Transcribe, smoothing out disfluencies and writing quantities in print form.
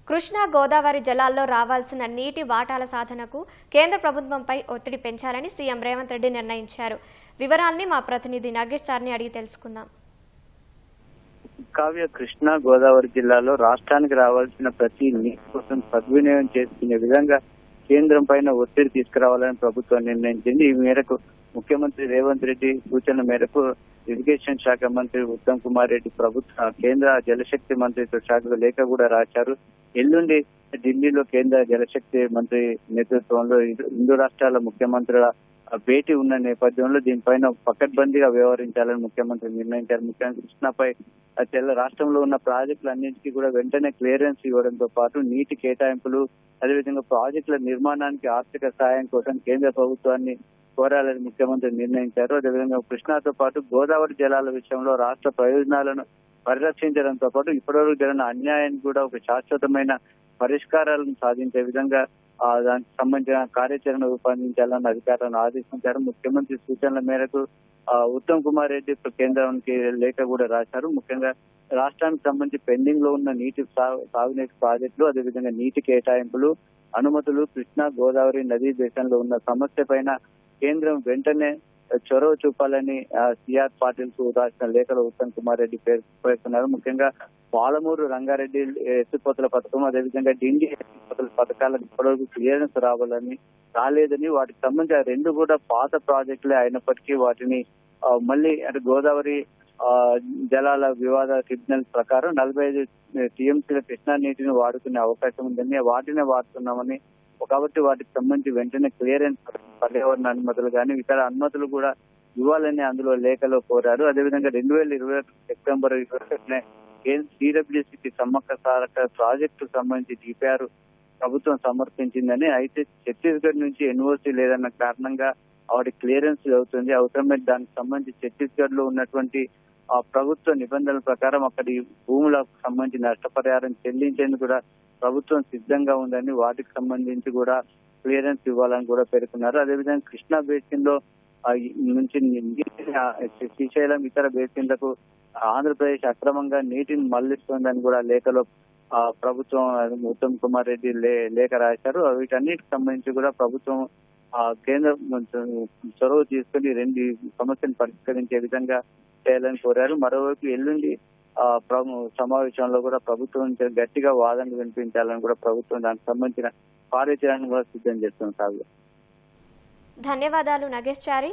కృష్ణా గోదావరి జలాల్లో రావాల్సిన నీటి వాటాల సాధనకు కేంద్ర ప్రభుత్వంపై ఒత్తిడి పెంచాలని సీఎం రేవంత్ రెడ్డి నిర్ణయించారు. వివరాల్ని మా ప్రతినిధి నాగేష్ చార్ని అడిగి తెలుసుకుందాం. కావ్య, కృష్ణా గోదావరి జిల్లాలో రాష్ట్రానికి రావాల్సిన ప్రతి నీటి కోసం సద్వినియోగం చేసుకునే విధంగా కేంద్రం పైన ఒత్తిడి తీసుకురావాలని ప్రభుత్వం నిర్ణయించింది. ఈ మేరకు ముఖ్యమంత్రి రేవంత్ రెడ్డి సూచన మేరకు ఇరిగేషన్ శాఖ మంత్రి ఉత్తమ్ కుమార్ రెడ్డి కేంద్ర జలశక్తి మంత్రిత్వ శాఖకు లేఖ కూడా రాశారు. ఎల్లుండి ఢిల్లీలో కేంద్ర జలశక్తి మంత్రి నేతృత్వంలో 2 రాష్ట్రాల ముఖ్యమంత్రుల భేటీ ఉన్న నేపథ్యంలో దీనిపైన పకడ్బందీగా వ్యవహరించాలని ముఖ్యమంత్రి నిర్ణయించారు. ముఖ్యంగా కృష్ణాపై రాష్ట్రంలో ఉన్న ప్రాజెక్టులన్నింటికీ కూడా వెంటనే క్లియరెన్స్ ఇవ్వడంతో పాటు నీటి కేటాయింపులు, అదేవిధంగా ప్రాజెక్టుల నిర్మాణానికి ఆర్థిక సాయం కోసం కేంద్ర ప్రభుత్వాన్ని కోరాలని ముఖ్యమంత్రి నిర్ణయించారు. అదేవిధంగా కృష్ణాతో పాటు గోదావరి జలాల విషయంలో రాష్ట్ర ప్రయోజనాలను పరిరక్షించడంతో పాటు ఇప్పటివరకు జరిగిన అన్యాయానికి కూడా ఒక శాశ్వతమైన పరిష్కారాలను సాధించే విధంగా దానికి సంబంధించిన కార్యాచరణ రూపొందించాలని అధికారులను ఆదేశించారు. ముఖ్యమంత్రి సూచనల మేరకు ఉత్తమ్ కుమార్ రెడ్డి కేంద్రానికి లేఖ కూడా రాశారు. ముఖ్యంగా రాష్ట్రానికి సంబంధించి పెండింగ్ లో ఉన్న సాగునీటి ప్రాజెక్టులు, అదేవిధంగా నీటి కేటాయింపులు, అనుమతులు, కృష్ణా గోదావరి నదీ దేశంలో ఉన్న సమస్య పైన కేంద్రం వెంటనే చొరవ చూపాలని సిఆర్ పాటిల్ కు రాసిన లేఖలో ఉత్తమ్ కుమార్ రెడ్డి పేర్కొన్నారు. ముఖ్యంగా పాలమూరు రంగారెడ్డి ఎత్తిపోతల పథకం, అదేవిధంగా డిండి ఎత్తిపోతల పథకాలకు ఇప్పటివరకు క్లియరెన్స్ రాలేదని, వాటికి సంబంధించి 2 కూడా పాత ప్రాజెక్టులే అయినప్పటికీ వాటిని మళ్ళీ గోదావరి జలాల వివాద ట్రిబ్యునల్ ప్రకారం 45 టీఎంసీల కృష్ణా నీటిని వాడుకునే అవకాశం ఉందని, వాటినే వాడుతున్నామని, కాబట్టి వాటికి సంబంధించి వెంటనే క్లియరెన్స్, పర్యావరణ అనుమతులు కానీ ఇతర అనుమతులు కూడా ఇవ్వాలని అందులో లేఖలో కోరారు. అదేవిధంగా 2020 సెప్టెంబర్ 21న సిడబ్ల్యూసీకి సమ్మక్క సారక్క ప్రాజెక్టు సంబంధించి డిపిఆర్ ప్రభుత్వం సమర్పించిందని, అయితే ఛత్తీస్గఢ్ నుంచి ఎన్ఓసీ లేదన్న కారణంగా వాటికి క్లియరెన్స్ అవుతుంది. అవసరమైతే దానికి సంబంధించి ఛత్తీస్గఢ్ లో ఉన్నటువంటి ప్రభుత్వ నిబంధనల ప్రకారం అక్కడి భూములకు సంబంధించి నష్టపరిహారం చెల్లించేందుకు కూడా ప్రభుత్వం సిద్ధంగా ఉందని, వాటికి సంబంధించి కూడా క్లియరెన్స్ ఇవ్వాలని కూడా పేర్కొన్నారు. అదేవిధంగా కృష్ణా బేసిన్ లో నుంచి శ్రీశైలం ఇతర బేసిన్లకు ఆంధ్రప్రదేశ్ అక్రమంగా నీటిని మళ్లిస్తోందని కూడా లేఖలో ప్రభుత్వం ఉత్తమ్ కుమార్ రెడ్డి లేఖ రాశారు. వీటన్నిటికి సంబంధించి కూడా ప్రభుత్వం కేంద్రం చొరవ తీసుకుని 2 సమస్యను పరిష్కరించే విధంగా చేయాలని కోరారు. మరోవైపు ఎల్లుండి సమావేశంలో కూడా ప్రభుత్వం గట్టిగా వాదనలు వినిపించాలని కూడా ప్రభుత్వం దానికి సంబంధించిన కార్యాచరణ కూడా సిద్ధం చేస్తుంది. ధన్యవాదాలు నాగేష్ చారి.